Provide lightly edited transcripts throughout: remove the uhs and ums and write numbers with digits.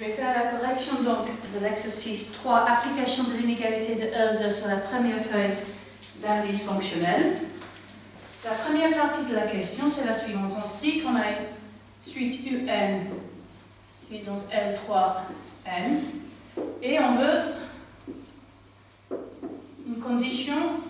vais faire la correction donc de l'exercice 3, application de l'inégalité de Hölder sur la première feuille d'analyse fonctionnelle. La première partie de la question, c'est la suivante. On se dit qu'on a une suite UN qui est dans L3N et on veut une condition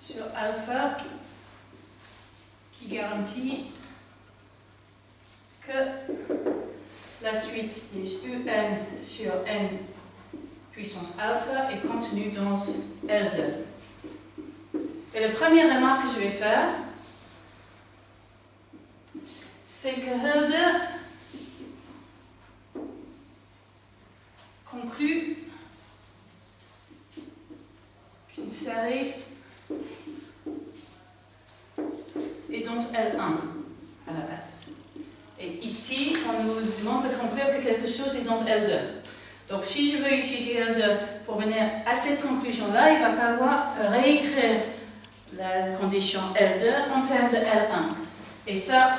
sur alpha qui garantit que la suite des UN sur N puissance alpha est contenue dans L2. Et la première remarque que je vais faire, c'est que Hölder conclut qu'une série est dans L1 à la base. Et ici, on nous demande de conclure que quelque chose est dans L2. Donc si je veux utiliser L2 pour venir à cette conclusion-là, il va falloir réécrire la condition L2 en termes de L1. Et ça,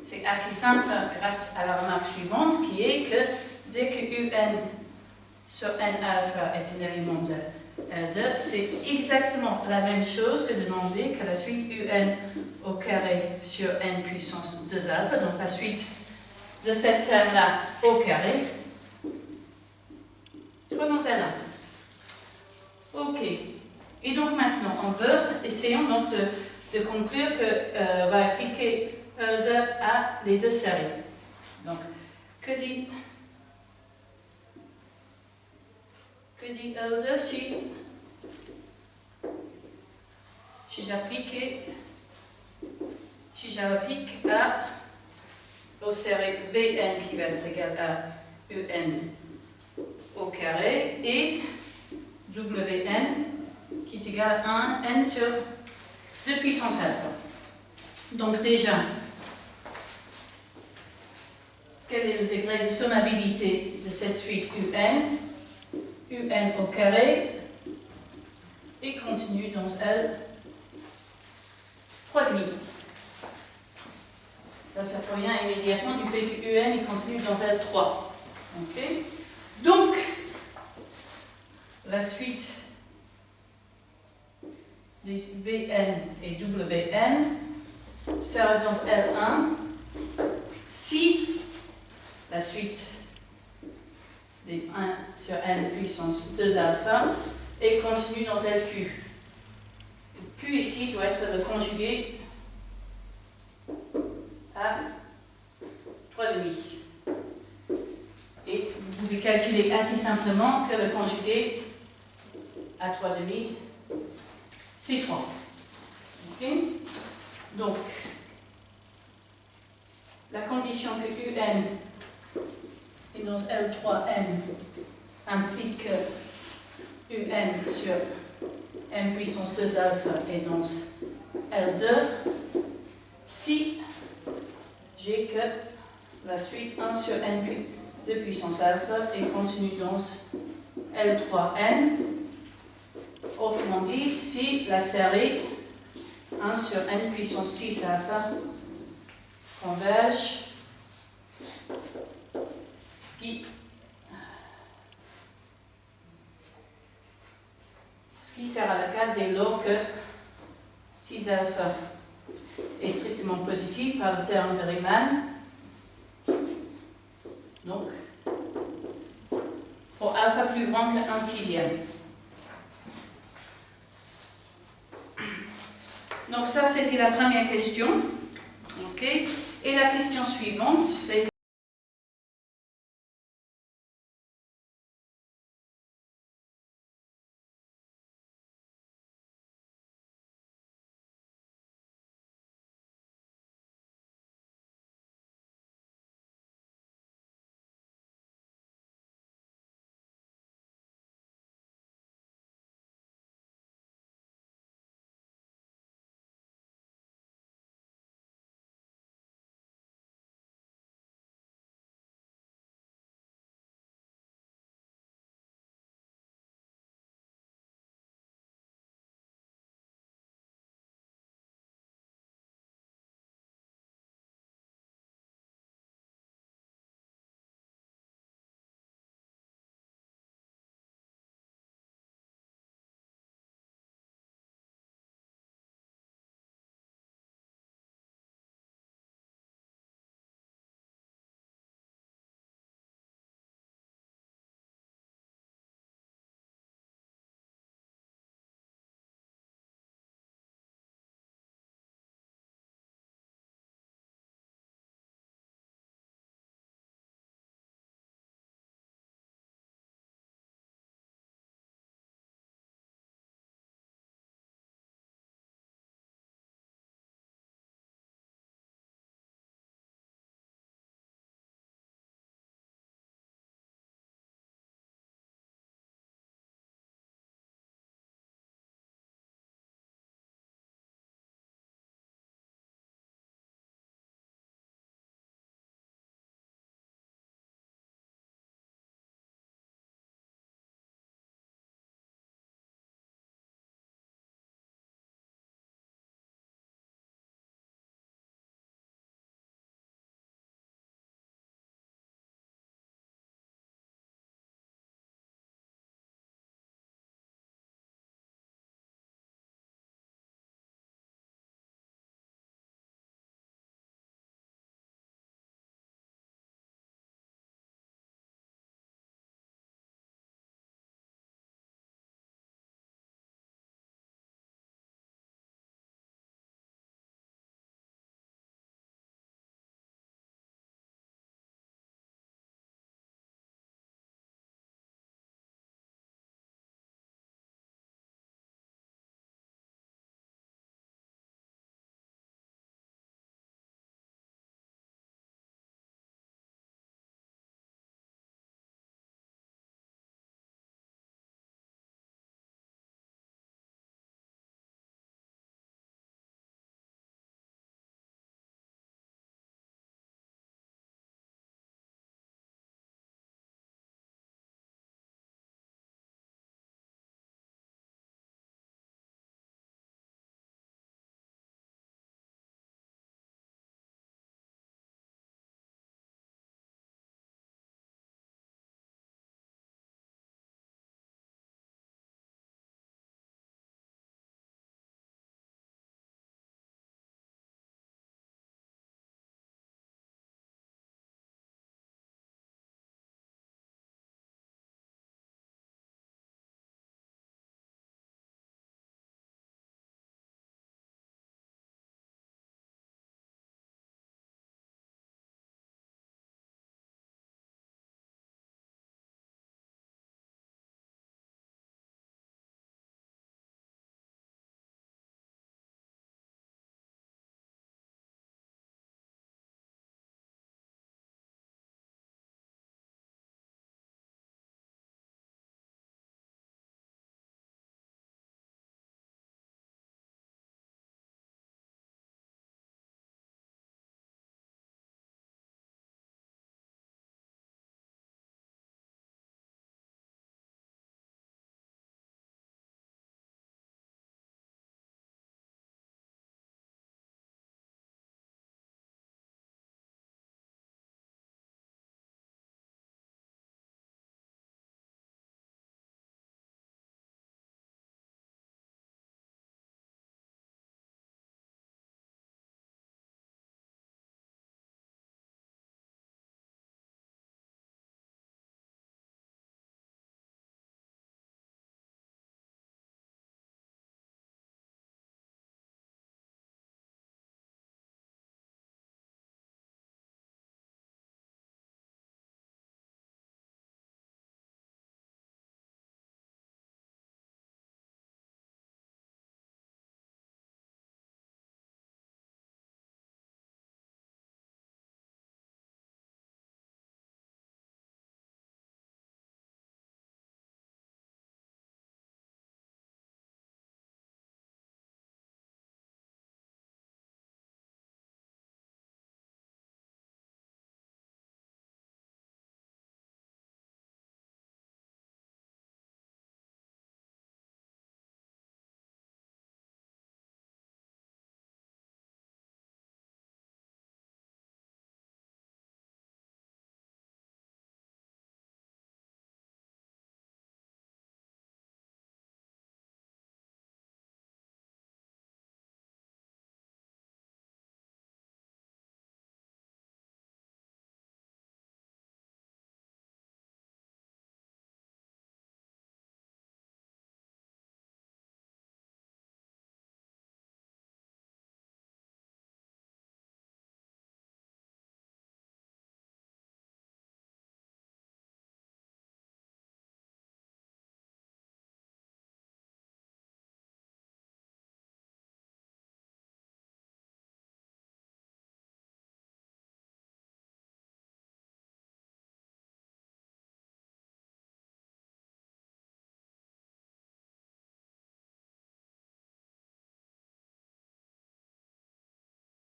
c'est assez simple grâce à la remarque suivante, qui est que dès que UN sur N alpha est un élément de L2, c'est exactement la même chose que de demander que la suite UN au carré sur N puissance 2 alpha, donc la suite de cette terme-là au carré, soit dans L1. Ok. Et donc maintenant, essayons donc de conclure qu'on va appliquer Hölder à les deux séries. Donc, que dit Hölder si j'applique aux séries Bn qui va être égal à Un au carré et Wn qui est égal à 1 n sur 2 puissance alpha. Donc déjà, quel est le degré de sommabilité de cette suite UN au carré est contenu dans L 3,5. Ça provient immédiatement du fait que UN est contenu dans L3. Okay. Donc, la suite des Vn et Wn sera dans L1 si la suite des 1 sur N puissance 2 alpha est contenue dans LQ. Q ici doit être le conjugué à 3,5. Et vous pouvez calculer assez simplement que le conjugué à 3,5 c'est 3. Okay. Donc, la condition que UN est dans L3N implique que UN sur M puissance 2 alpha est dans L2 si j'ai que la suite 1 sur N 2 puissance alpha est contenue dans L3N. Autrement dit, si la série 1 sur N puissance 6 alpha converge, ce qui sera le cas dès lors que 6 alpha est strictement positif par le terme de Riemann. Donc, pour alpha plus grand que 1/6. Donc ça, c'était la première question. Okay. Et la question suivante, c'est